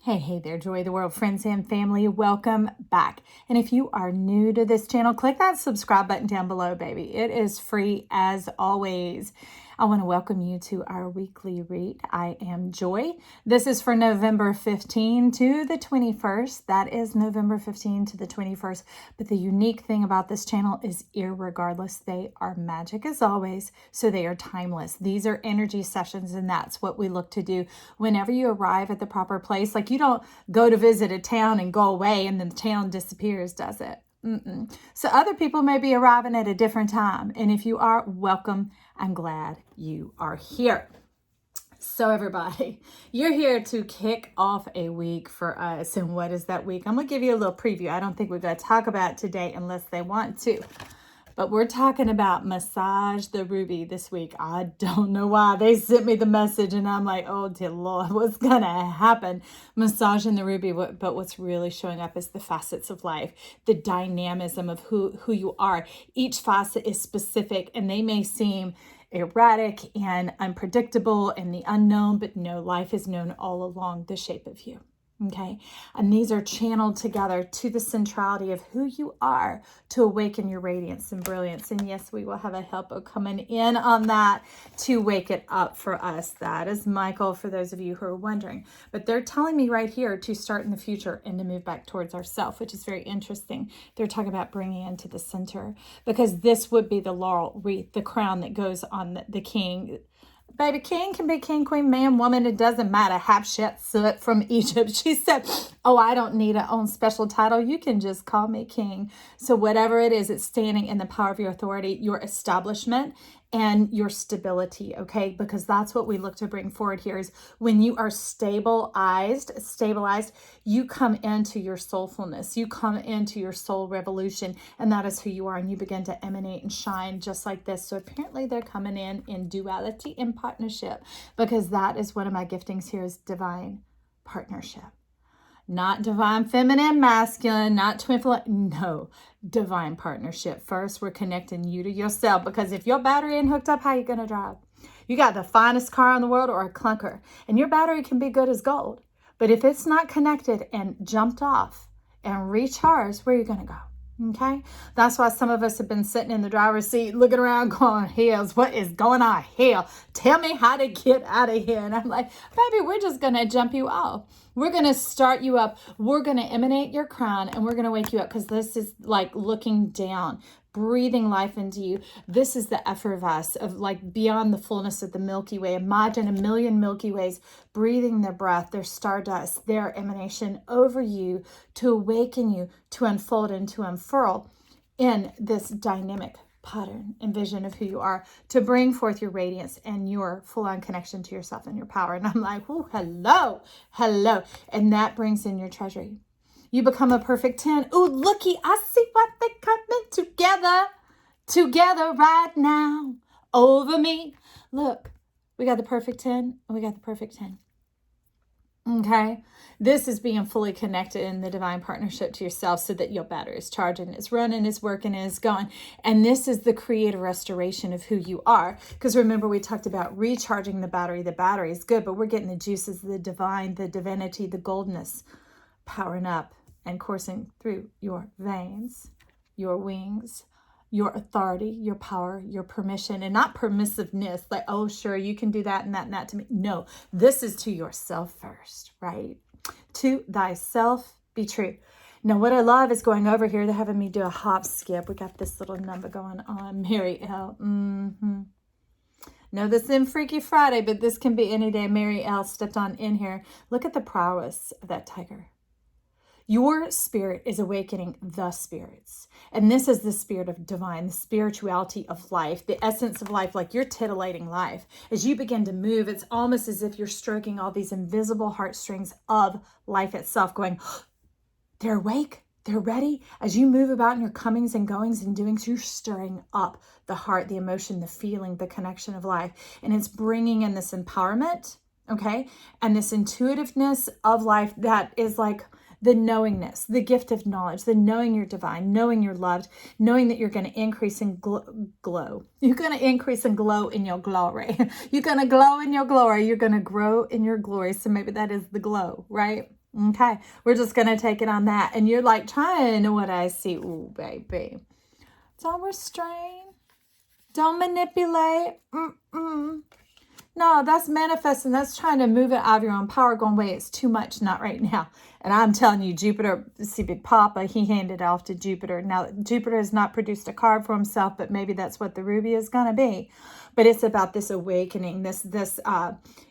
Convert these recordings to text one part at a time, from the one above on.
Hey there, Joy of the World friends and family. Welcome back. And if you are new to this channel, click that subscribe button down below, baby. It is free as always. I want to welcome you to our weekly read. I am Joy. This is for November 15 to the 21st. That is November 15 to the 21st. But the unique thing about this channel is irregardless, they are magic as always. So they are timeless. These are energy sessions, and that's what we look to do whenever you arrive at the proper place. Like, you don't go to visit a town and go away and then the town disappears, does it? So other people may be arriving at a different time. And if you are, welcome. I'm glad you are here. So everybody, you're here to kick off a week for us. And what is that week? I'm going to give you a little preview. I don't think we're going to talk about it today unless they want to. But we're talking about Massage the Ruby this week. I don't know why. They sent me the message and I'm like, oh dear Lord, what's going to happen? Massaging the Ruby. But what's really showing up is the facets of life, the dynamism of who you are. Each facet is specific and they may seem erratic and unpredictable and the unknown, but no, life is known all along the shape of you. Okay. And these are channeled together to the centrality of who you are to awaken your radiance and brilliance. And yes, we will have a helper coming in on that to wake it up for us. That is Michael, for those of you who are wondering. But they're telling me right here to start in the future and to move back towards ourself, which is very interesting. They're talking about bringing into the center, because this would be the laurel wreath, the crown that goes on the king. Baby, king can be king, queen, man, woman. It doesn't matter. Hatshepsut from Egypt. She said, oh, I don't need a own special title. You can just call me king. So whatever it is, it's standing in the power of your authority, your establishment, and your stability, okay? Because that's what we look to bring forward here is when you are stabilized, you come into your soulfulness. You come into your soul revolution, and that is who you are, and you begin to emanate and shine just like this. So apparently they're coming in duality and partnership, because that is one of my giftings here is divine partnership. Not divine feminine, masculine, not twin flame. No, divine partnership. First, we're connecting you to yourself, because if your battery ain't hooked up, how are you going to drive? You got the finest car in the world or a clunker, and your battery can be good as gold. But if it's not connected and jumped off and recharged, where are you going to go? Okay, that's why some of us have been sitting in the driver's seat looking around going, hells, what is going on? Hell, tell me how to get out of here. And I'm like, baby, we're just going to jump you off. We're going to start you up. We're going to emanate your crown and we're going to wake you up, because this is like looking down, breathing life into you. This is the effervescence of like beyond the fullness of the Milky Way. Imagine a million Milky Ways breathing their breath, their stardust, their emanation over you to awaken you, to unfold and to unfurl in this dynamic pattern and vision of who you are, to bring forth your radiance and your full-on connection to yourself and your power. And I'm like, oh, hello. And that brings in your treasury. You become a perfect 10. Oh, looky, I see what they're coming together right now over me. Look, we got the perfect 10 and we got the perfect 10. Okay, this is being fully connected in the divine partnership to yourself, so that your battery is charging, it's running, it's working, it's going. And this is the creative restoration of who you are. Because remember, we talked about recharging the battery. The battery is good, but we're getting the juices, the divine, the divinity, the goldness, powering up and coursing through your veins, your wings, your authority, your power, your permission, and not permissiveness, like, oh, sure, you can do that and that and that to me. No, this is to yourself first, right? To thyself be true. Now, what I love is going over here. They're having me do a hop skip. We got this little number going on. Mary L. No, this isn't Freaky Friday, but this can be any day. Mary L. stepped on in here. Look at the prowess of that tiger. Your spirit is awakening the spirits. And this is the spirit of divine, the spirituality of life, the essence of life, like you're titillating life. As you begin to move, it's almost as if you're stroking all these invisible heartstrings of life itself, going, oh, they're awake, they're ready. As you move about in your comings and goings and doings, you're stirring up the heart, the emotion, the feeling, the connection of life. And it's bringing in this empowerment, okay? And this intuitiveness of life that is like the knowingness, the gift of knowledge, the knowing you're divine, knowing you're loved, knowing that you're going to increase and glow. You're going to increase and glow in your glory. You're going to glow in your glory. You're going to grow in your glory. So maybe that is the glow, right? Okay, we're just going to take it on that. And you're like, trying to what I see. Ooh, baby. Don't restrain. Don't manipulate. No, that's manifesting. That's trying to move it out of your own power, going, wait, it's too much, not right now. And I'm telling you, Jupiter, see Big Papa, he handed off to Jupiter. Now, Jupiter has not produced a card for himself, but maybe that's what the ruby is going to be. But it's about this awakening, this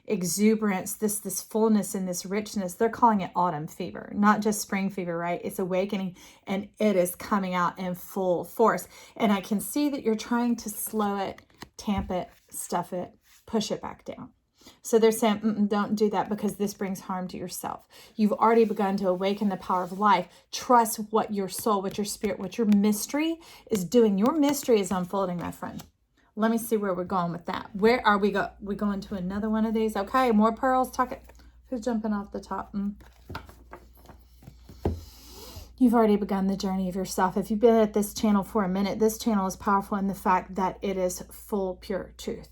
exuberance, this fullness and this richness. They're calling it autumn fever, not just spring fever, right? It's awakening, and it is coming out in full force. And I can see that you're trying to slow it, tamp it, stuff it, push it back down. So they're saying, don't do that, because this brings harm to yourself. You've already begun to awaken the power of life. Trust what your soul, what your spirit, what your mystery is doing. Your mystery is unfolding, my friend. Let me see where we're going with that. Where are we go? We going to another one of these? Okay, more pearls. Talk it. Who's jumping off the top? You've already begun the journey of yourself. If you've been at this channel for a minute, this channel is powerful in the fact that it is full, pure truth.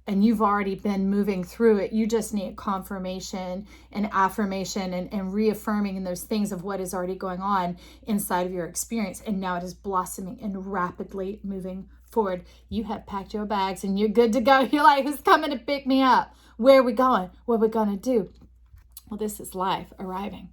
And you've already been moving through it. You just need confirmation and affirmation and reaffirming in those things of what is already going on inside of your experience. And now it is blossoming and rapidly moving forward. You have packed your bags and you're good to go. You're like, who's coming to pick me up? Where are we going? What are we going to do? Well, this is life arriving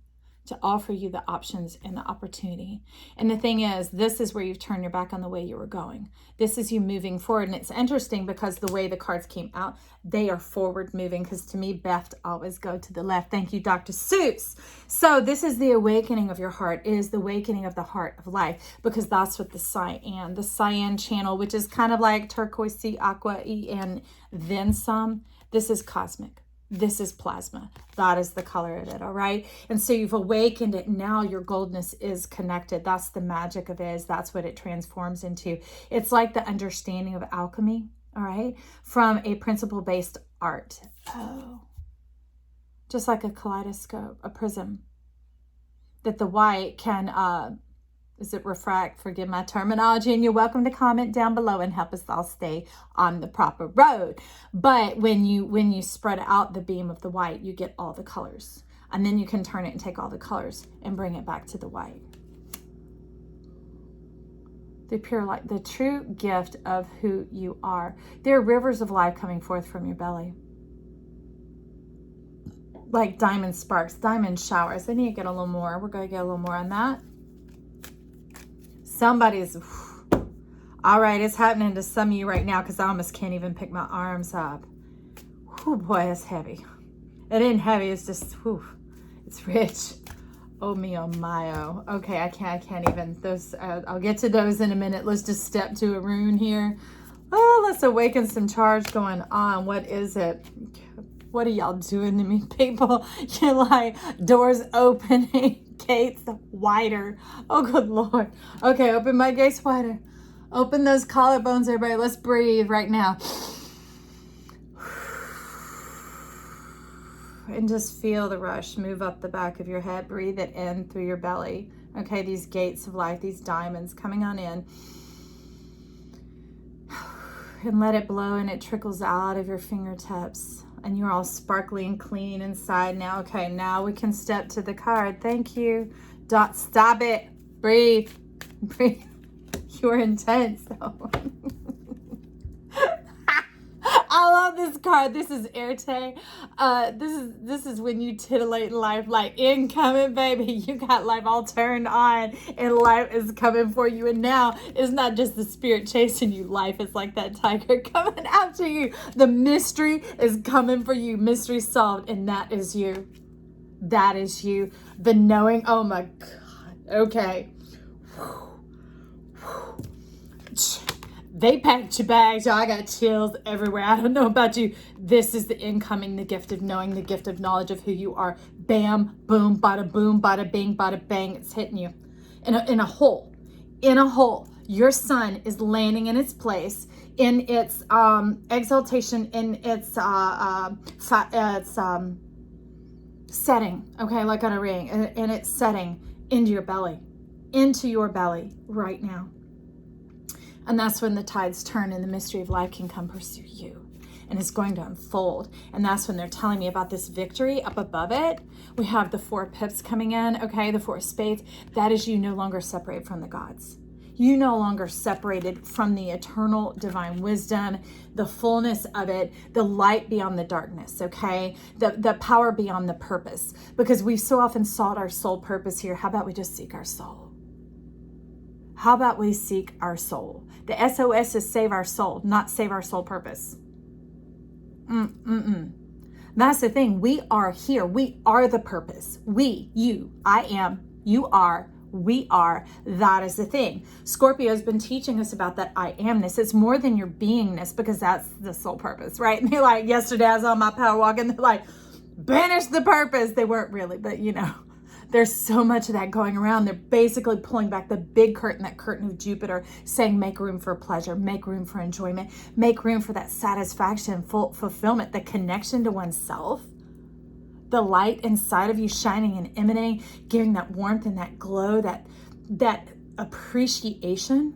to offer you the options and the opportunity. And the thing is, this is where you've turned your back on the way you were going. This is you moving forward. And it's interesting because the way the cards came out, they are forward moving, because to me, Beth always go to the left. Thank you, Dr. Seuss. So this is the awakening of your heart. It is the awakening of the heart of life, because that's what the cyan channel, which is kind of like turquoise, aqua, and then some. This is cosmic. This is plasma. That is the color of it, all right? And so you've awakened it. Now your goldness is connected. That's the magic of it. Is that's what it transforms into. It's like the understanding of alchemy, all right? From a principle-based art. Oh. Just like a kaleidoscope, a prism. That the white can, is it refract? Forgive my terminology, and you're welcome to comment down below and help us all stay on the proper road. But when you spread out the beam of the white, you get all the colors. And then you can turn it and take all the colors and bring it back to the white. The pure light, the true gift of who you are. There are rivers of life coming forth from your belly. Like diamond sparks, diamond showers. I need to get a little more. We're going to get a little more on that. Somebody's, all right, it's happening to some of you right now, because I almost can't even pick my arms up. Oh boy, it's heavy. It ain't heavy, it's just, it's rich. Oh me, oh my, oh. Okay, I can't even, those, I'll get to those in a minute. Let's just step to a rune here. Oh, let's awaken some charge going on. What is it? What are y'all doing to me, people? You're like, doors opening. Gates wider. Oh, good Lord. Okay, open my gates wider. Open those collarbones, everybody. Let's breathe right now. And just feel the rush move up the back of your head. Breathe it in through your belly. Okay, these gates of life, these diamonds coming on in. And let it blow, and it trickles out of your fingertips. And you're all sparkly and clean inside now. Okay, now we can step to the card. Thank you. Stop it. Breathe. Breathe. You're intense, though. I love this card. This is Erte. This is when you titillate life, like incoming, baby. You got life all turned on, and life is coming for you. And now it's not just the spirit chasing you. Life is like that tiger coming after you. The mystery is coming for you. Mystery solved, and that is you. That is you. The knowing. Oh my God. Okay. They packed your bags. Y'all, I got chills everywhere. I don't know about you. This is the incoming, the gift of knowing, the gift of knowledge of who you are. Bam, boom, bada boom, bada bing, bada bang. It's hitting you in a hole. In a hole. Your sun is landing in its place, in its exaltation, in its setting. Okay, like on a ring, and it's setting into your belly right now. And that's when the tides turn and the mystery of life can come pursue you. and it's going to unfold. And that's when they're telling me about this victory up above it. We have the 4 pips coming in, okay, the 4 spades. That is you no longer separate from the gods. You no longer separated from the eternal divine wisdom, the fullness of it, the light beyond the darkness, okay? The power beyond the purpose. Because we've so often sought our soul purpose here. How about we just seek our soul? How about we seek our soul? The SOS is save our soul, not save our soul purpose. That's the thing. We are here. We are the purpose. We, you, I am, you are, we are. That is the thing. Scorpio has been teaching us about that I amness. It's more than your beingness, because that's the soul purpose, right? And they're like, yesterday I was on my power walk and they're like, banish the purpose. They weren't really, but you know, there's so much of that going around. They're basically pulling back the big curtain, that curtain of Jupiter, saying make room for pleasure, make room for enjoyment, make room for that satisfaction, full fulfillment, the connection to oneself. The light inside of you shining and emanating, giving that warmth and that glow, that appreciation,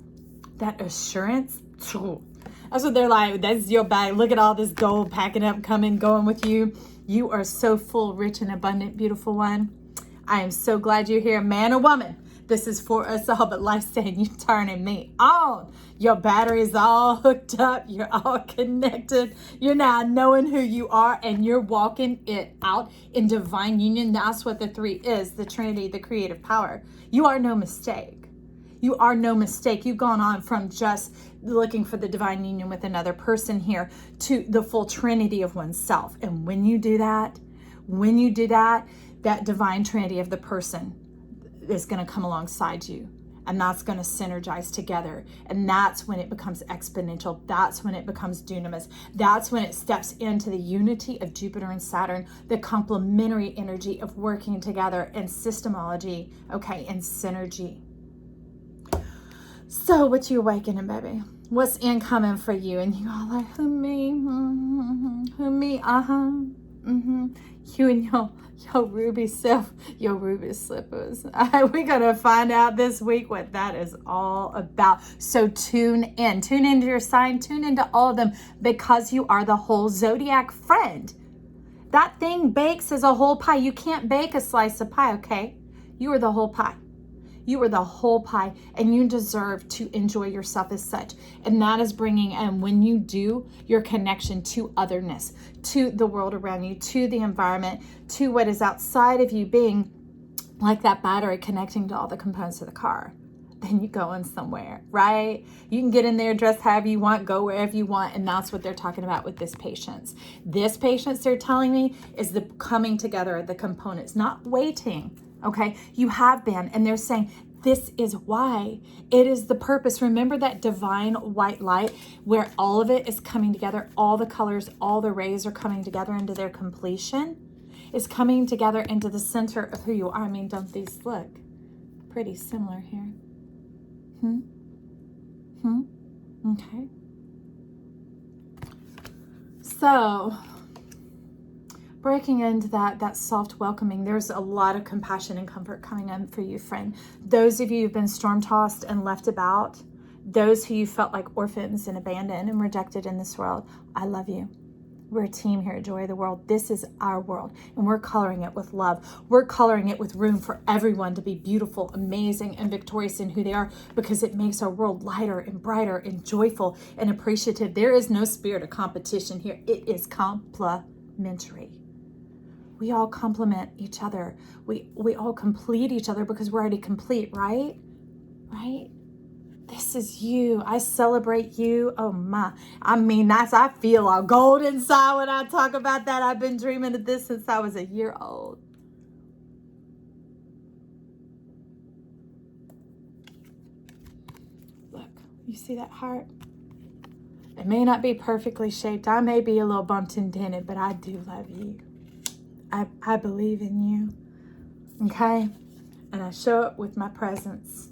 that assurance. That's what they're like. That's your bag. Look at all this gold packing up, coming, going with you. You are so full, rich, and abundant, beautiful one. I am so glad you're here, man or woman. This is for us all, but life's saying you turning me on. Your battery's all hooked up. You're all connected. You're now knowing who you are, and you're walking it out in divine union. That's what the 3 is, the Trinity, the creative power. You are no mistake. You are no mistake. You've gone on from just looking for the divine union with another person here to the full Trinity of oneself. And when you do that, that divine Trinity of the person is going to come alongside you, and that's going to synergize together, and that's when it becomes exponential. That's when it becomes dunamis. That's when it steps into the unity of Jupiter and Saturn, the complementary energy of working together in systemology, okay, and synergy. So what you awakening, baby? What's incoming for you? And you all like, who me? Who me? You and your ruby self, your ruby slippers. We're going to find out this week what that is all about. So tune into your sign, tune into all of them, because you are the whole zodiac friend. That thing bakes as a whole pie. You can't bake a slice of pie, okay? You are the whole pie. You are the whole pie, and you deserve to enjoy yourself as such. And that is bringing, and when you do, your connection to otherness, to the world around you, to the environment, to what is outside of you, being like that battery connecting to all the components of the car. Then you going somewhere, right? You can get in there, dress however you want, go wherever you want. And that's what they're talking about with this patience. This patience, they're telling me, is the coming together of the components, not waiting. Okay, you have been, and they're saying this is why. It is the purpose. Remember that divine white light where all of it is coming together, all the colors, all the rays are coming together into their completion, is coming together into the center of who you are. I mean, don't these look pretty similar here? Okay. So breaking into that soft welcoming, there's a lot of compassion and comfort coming in for you, friend. Those of you who've been storm-tossed and left about, those who you felt like orphans and abandoned and rejected in this world, I love you. We're a team here at Joy of the World. This is our world, and we're coloring it with love. We're coloring it with room for everyone to be beautiful, amazing, and victorious in who they are, because it makes our world lighter and brighter and joyful and appreciative. There is no spirit of competition here. It is complementary. We all complement each other. We all complete each other because we're already complete, right? Right? This is you. I celebrate you. Oh my. I mean, I feel all gold inside when I talk about that. I've been dreaming of this since I was a year old. Look, you see that heart? It may not be perfectly shaped. I may be a little bumped and dented, but I do love you. I believe in you, okay? And I show it with my presence.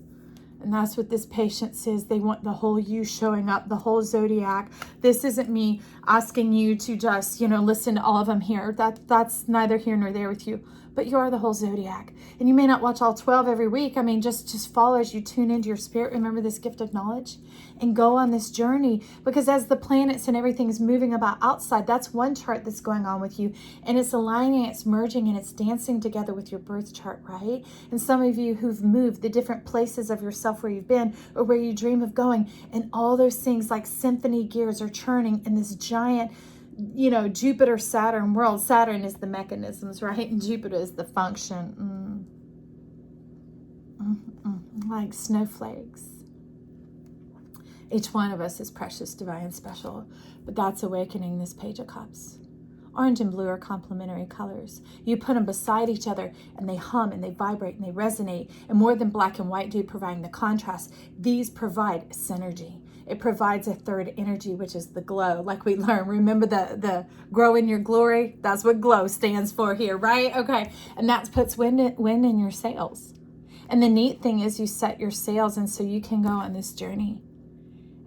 And that's what this patience is. They want the whole you showing up, the whole zodiac. This isn't me asking you to just, listen to all of them here. That's neither here nor there with you. but you are the whole zodiac. And you may not watch all 12 every week. I mean, just follow as you tune into your spirit. Remember this gift of knowledge and go on this journey, because as the planets and everything's moving about outside, that's one chart that's going on with you, and it's aligning, it's merging, and it's dancing together with your birth chart, right? And some of you who've moved, the different places of yourself where you've been or where you dream of going, and all those things like symphony gears are churning in this giant, you know, Jupiter, Saturn world. Saturn is the mechanisms, right? And Jupiter is the function. Like snowflakes. Each one of us is precious, divine, and special, but that's awakening this Page of Cups. Orange and blue are complementary colors. You put them beside each other and they hum and they vibrate and they resonate. And more than black and white do providing the contrast, these provide synergy. It provides a third energy, which is the glow, like we learned. Remember the grow in your glory? That's what glow stands for here, right? Okay, and that puts wind in your sails. And the neat thing is you set your sails, and so you can go on this journey.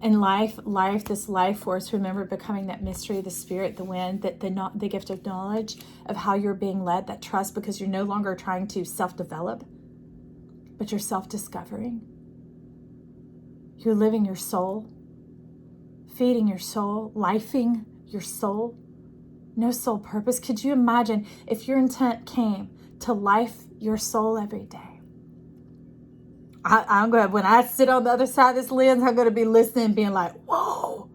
And life, this life force, remember, becoming that mystery, the spirit, the wind, the gift of knowledge of how you're being led, that trust, because you're no longer trying to self-develop, but you're self-discovering. You're living your soul, feeding your soul, lifing your soul. No soul purpose. Could you imagine if your intent came to life your soul every day? I'm going to, when I sit on the other side of this lens, I'm going to be listening, being like, whoa,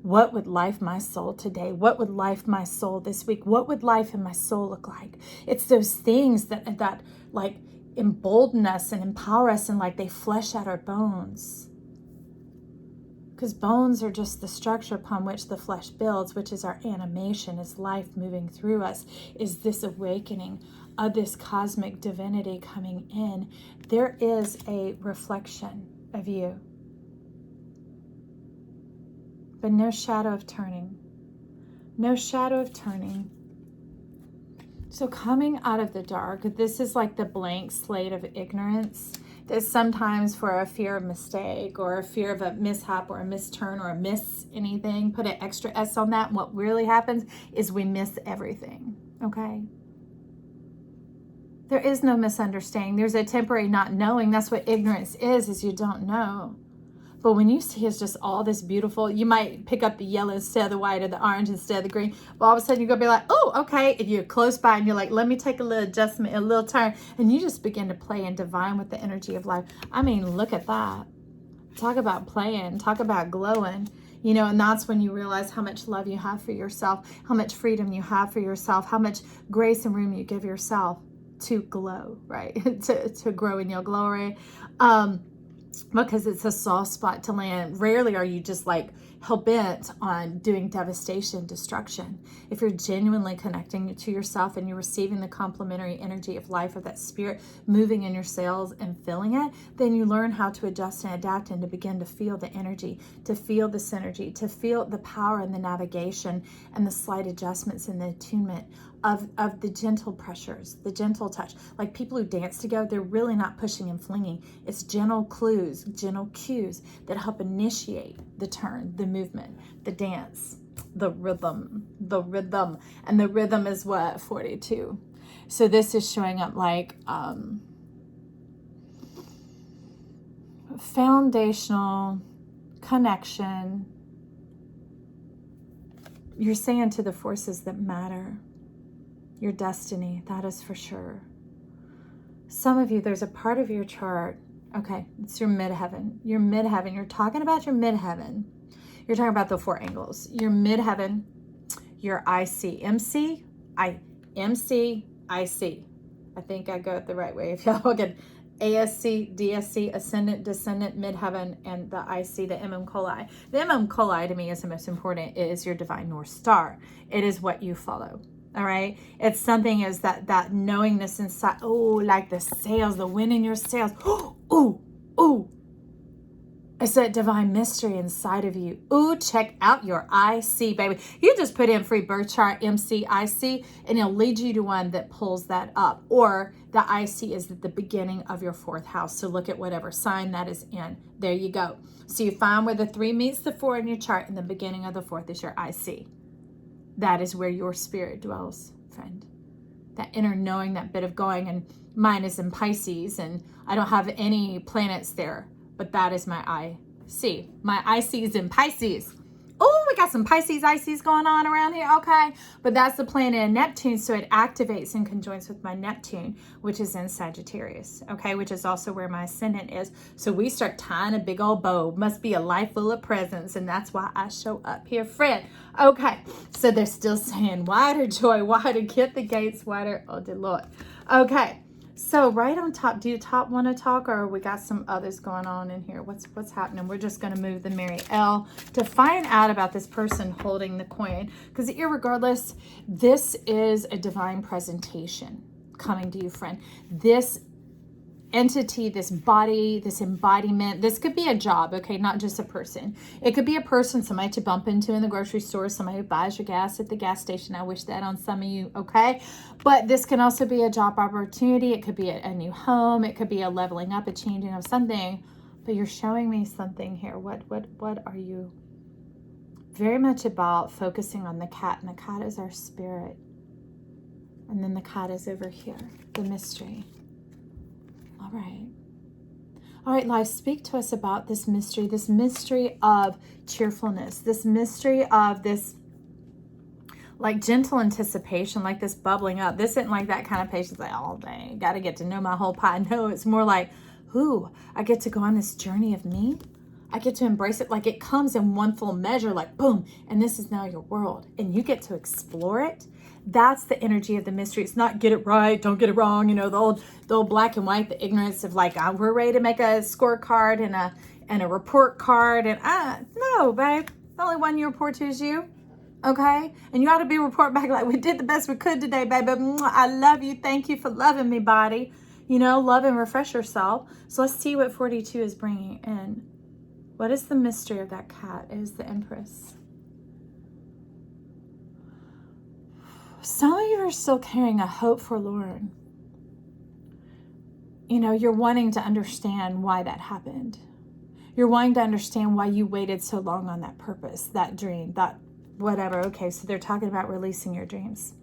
what would life my soul today? What would life my soul this week? What would life in my soul look like? It's those things that like embolden us and empower us, and like they flesh out our bones. Because bones are just the structure upon which the flesh builds, which is our animation, is life moving through us, is this awakening of this cosmic divinity coming in. There is a reflection of you, but no shadow of turning. No shadow of turning. So coming out of the dark, this is like the blank slate of ignorance. There's sometimes for a fear of mistake or a fear of a mishap or a misturn or a miss anything, put an extra S on that. And what really happens is we miss everything, okay? There is no misunderstanding. There's a temporary not knowing. That's what ignorance is you don't know. But when you see it's just all this beautiful, you might pick up the yellow instead of the white or the orange instead of the green. But all of a sudden you're going to be like, oh, okay. And you're close by and you're like, let me take a little adjustment, a little turn. And you just begin to play and divine with the energy of life. I mean, look at that. Talk about playing. Talk about glowing. You know, and that's when you realize how much love you have for yourself, how much freedom you have for yourself, how much grace and room you give yourself to glow, right? to grow in your glory. Because it's a soft spot to land. Rarely are you just like hell-bent on doing devastation, destruction. If you're genuinely connecting to yourself and you're receiving the complementary energy of life, of that spirit moving in your sails and filling it, then you learn how to adjust and adapt and to begin to feel the energy, to feel the synergy, to feel the power and the navigation and the slight adjustments and the attunement of the gentle pressures, the gentle touch. Like people who dance together, they're really not pushing and flinging. It's gentle clues, gentle cues that help initiate the turn, the movement, the dance, the rhythm. And the rhythm is what? 42. So this is showing up like foundational connection. You're saying to the forces that matter, your destiny, that is for sure. Some of you, there's a part of your chart, okay, it's your midheaven. Your midheaven, you're talking about your midheaven. You're talking about the 4 angles. Your midheaven, your IC, MC, IC. I think I go it the right way. If y'all look at ASC, DSC, ascendant, descendant, midheaven, and the IC, the MM Coli. The MM Coli to me is the most important. It is your divine North Star. It is what you follow. All right. It's something is that knowingness inside. Oh, like the sails, the wind in your sails. Ooh. It's that divine mystery inside of you. Ooh, check out your IC, baby. You just put in free birth chart, MCIC, and it'll lead you to one that pulls that up. Or the IC is at the beginning of your 4th house. So look at whatever sign that is in. There you go. So you find where the 3 meets the 4 in your chart, and the beginning of the 4th is your IC. That is where your spirit dwells, friend. that inner knowing, that bit of going. And mine is in Pisces, and I don't have any planets there, but that is my IC. My IC is in Pisces. Oh, we got some Pisces ICs going on around here. Okay. But that's the planet in Neptune. So it activates and conjoins with my Neptune, which is in Sagittarius. Okay. Which is also where my ascendant is. So we start tying a big old bow. Must be a life full of presents. And that's why I show up here, friend. Okay. So they're still saying wider, Joy, wider, get the gates wider. Oh, dear Lord. Okay. So right on top, do you top want to talk, or we got some others going on in here? What's happening? We're just going to move the Mary L to find out about this person holding the coin, because irregardless, this is a divine presentation coming to you, friend. This entity, this body, this embodiment, this could be a job, okay, not just a person. It could be a person, somebody to bump into in the grocery store, somebody who buys your gas at the gas station. I wish that on some of you, okay? But this can also be a job opportunity. It could be a new home. It could be a leveling up, a changing of something. But you're showing me something here. What are you? Very much about focusing on the cat, and the cat is our spirit. And then the cat is over here, the mystery. All right. All right, life, speak to us about this mystery of cheerfulness, this mystery of this like gentle anticipation, like this bubbling up. This isn't like that kind of patience, like, oh, dang, got to get to know my whole pie. No, it's more like, ooh, I get to go on this journey of me. I get to embrace it like it comes in one full measure, like boom, and this is now your world, and you get to explore it. That's the energy of the mystery. It's not get it right, don't get it wrong. You know, the old black and white, the ignorance of like, we're ready to make a scorecard and a report card. And no, babe, the only one you report to is you. Okay. And you ought to be reporting back like, we did the best we could today, baby. I love you. Thank you for loving me, body. You know, love and refresh yourself. So let's see what 42 is bringing in. What is the mystery of that cat? It is the Empress. Some of you are still carrying a hope forlorn. You know, you're wanting to understand why that happened. You're wanting to understand why you waited so long on that purpose, that dream, that whatever. Okay, so they're talking about releasing your dreams.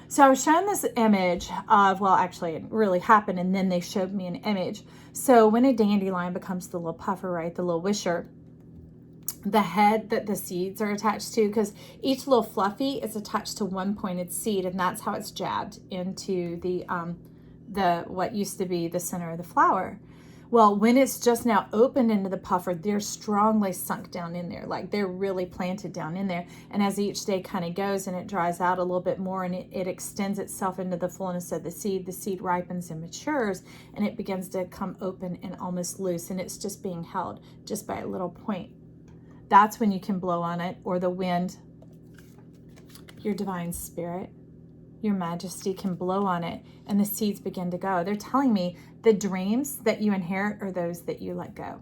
So I was shown this image of, well, actually it really happened, and then they showed me an image. So when a dandelion becomes the little puffer, right, the little wisher, the head that the seeds are attached to, because each little fluffy is attached to one pointed seed, and that's how it's jabbed into the what used to be the center of the flower. Well, when it's just now opened into the puffer, they're strongly sunk down in there, like they're really planted down in there. And as each day kind of goes and it dries out a little bit more, and it extends itself into the fullness of the seed ripens and matures, and it begins to come open and almost loose, and it's just being held just by a little point. That's when you can blow on it, or the wind, your divine spirit, your majesty can blow on it, and the seeds begin to go. They're telling me the dreams that you inherit are those that you let go.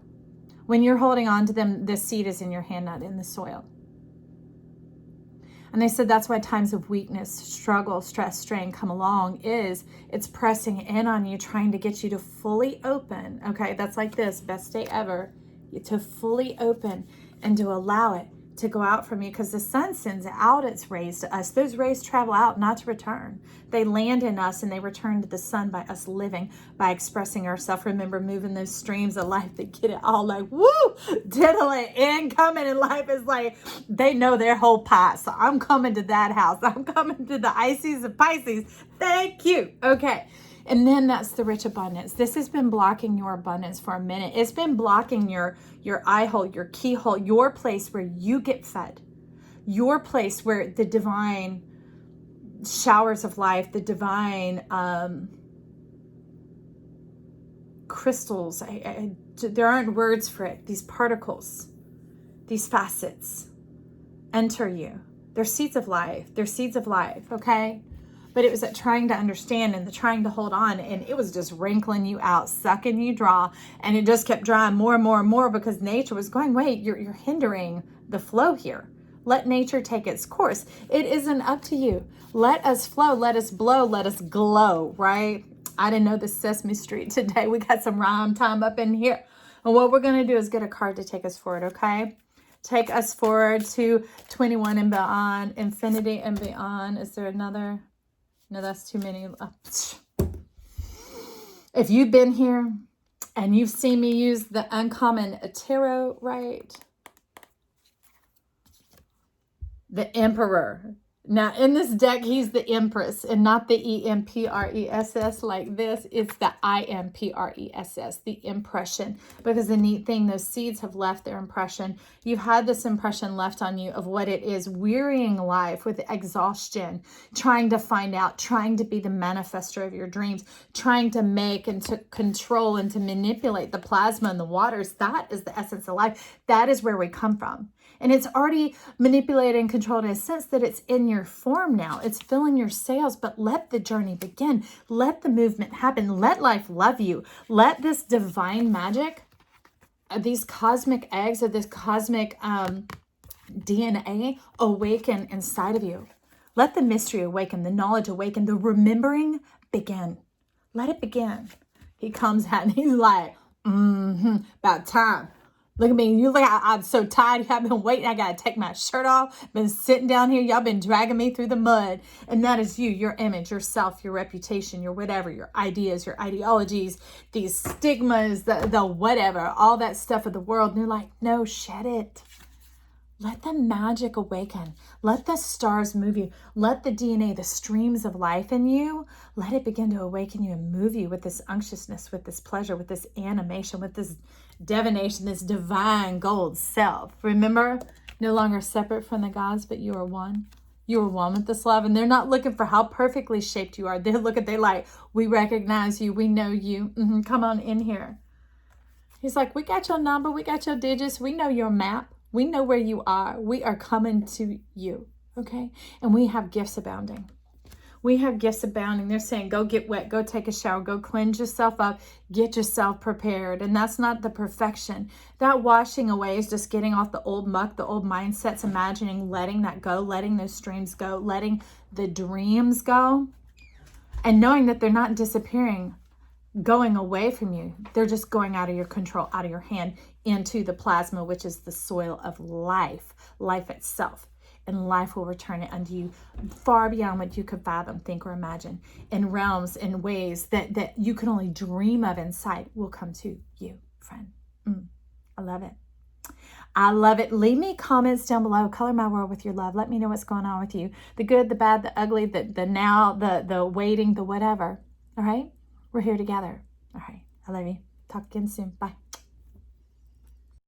When you're holding on to them, the seed is in your hand, not in the soil. And they said that's why times of weakness, struggle, stress, strain come along, is it's pressing in on you, trying to get you to fully open. Okay, that's like this, best day ever, to fully open and to allow it to go out from you, because the sun sends out its rays to us. Those rays travel out, not to return. They land in us and they return to the sun by us living, by expressing ourselves. Remember, moving those streams of life that get it all like, woo, diddling, incoming, and life is like, they know their whole pie. So I'm coming to that house. I'm coming to the Ices and Pisces. Thank you. Okay. And then that's the rich abundance. This has been blocking your abundance for a minute. It's been blocking your eye hole, your keyhole, your place where you get fed, your place where the divine showers of life, the divine crystals, there aren't words for it, these particles, these facets enter you. They're seeds of life. They're seeds of life, okay? But it was that trying to understand and the trying to hold on, and it was just wrinkling you out, sucking you dry, and it just kept drying more and more and more, because nature was going, wait, you're hindering the flow here. Let nature take its course. It isn't up to you. Let us flow, let us blow, let us glow, right? I didn't know the Sesame Street today. We got some rhyme time up in here. And what we're going to do is get a card to take us forward, okay? Take us forward to 21 and beyond, infinity and beyond. Is there another? No, that's too many. If you've been here and you've seen me use the uncommon tarot, right? The Emperor. Now, in this deck, he's the Empress and not the EMPRESS like this. It's the IMPRESS, the impression. Because the neat thing, those seeds have left their impression. You've had this impression left on you of what it is, wearying life with exhaustion, trying to find out, trying to be the manifester of your dreams, trying to make and to control and to manipulate the plasma and the waters. That is the essence of life. That is where we come from. And it's already manipulated and controlled in a sense that it's in your form now. It's filling your sails, but let the journey begin. Let the movement happen. Let life love you. Let this divine magic, these cosmic eggs, or this cosmic DNA awaken inside of you. Let the mystery awaken, the knowledge awaken, the remembering begin. Let it begin. He comes out and he's like, about time. Look at me. You look, I'm so tired. I've been waiting. I got to take my shirt off. Been sitting down here. Y'all been dragging me through the mud. And that is you, your image, yourself, your reputation, your whatever, your ideas, your ideologies, these stigmas, the whatever, all that stuff of the world. And you're like, no, shed it. Let the magic awaken. Let the stars move you. Let the DNA, the streams of life in you, let it begin to awaken you and move you with this unctuousness, with this pleasure, with this animation, with this divination, this divine gold self. Remember, no longer separate from the gods, but you are one. You are one with this love. And they're not looking for how perfectly shaped you are. They're like, we recognize you. We know you. Come on in here. He's like, we got your number. We got your digits. We know your map. We know where you are. We are coming to you, okay? And we have gifts abounding. We have gifts abounding. They're saying, go get wet, go take a shower, go cleanse yourself up, get yourself prepared. And that's not the perfection. That washing away is just getting off the old muck, the old mindsets, imagining, letting that go, letting those streams go, letting the dreams go, and knowing that they're not disappearing, going away from you. They're just going out of your control, out of your hand, into the plasma, which is the soil of life, life itself. And life will return it unto you far beyond what you could fathom, think, or imagine, in realms, in ways that you can only dream of inside will come to you, friend. I love it. I love it. Leave me comments down below. Color my world with your love. Let me know what's going on with you. The good, the bad, the ugly, the now, the waiting, the whatever. All right? We're here together. All right. I love you. Talk again soon. Bye.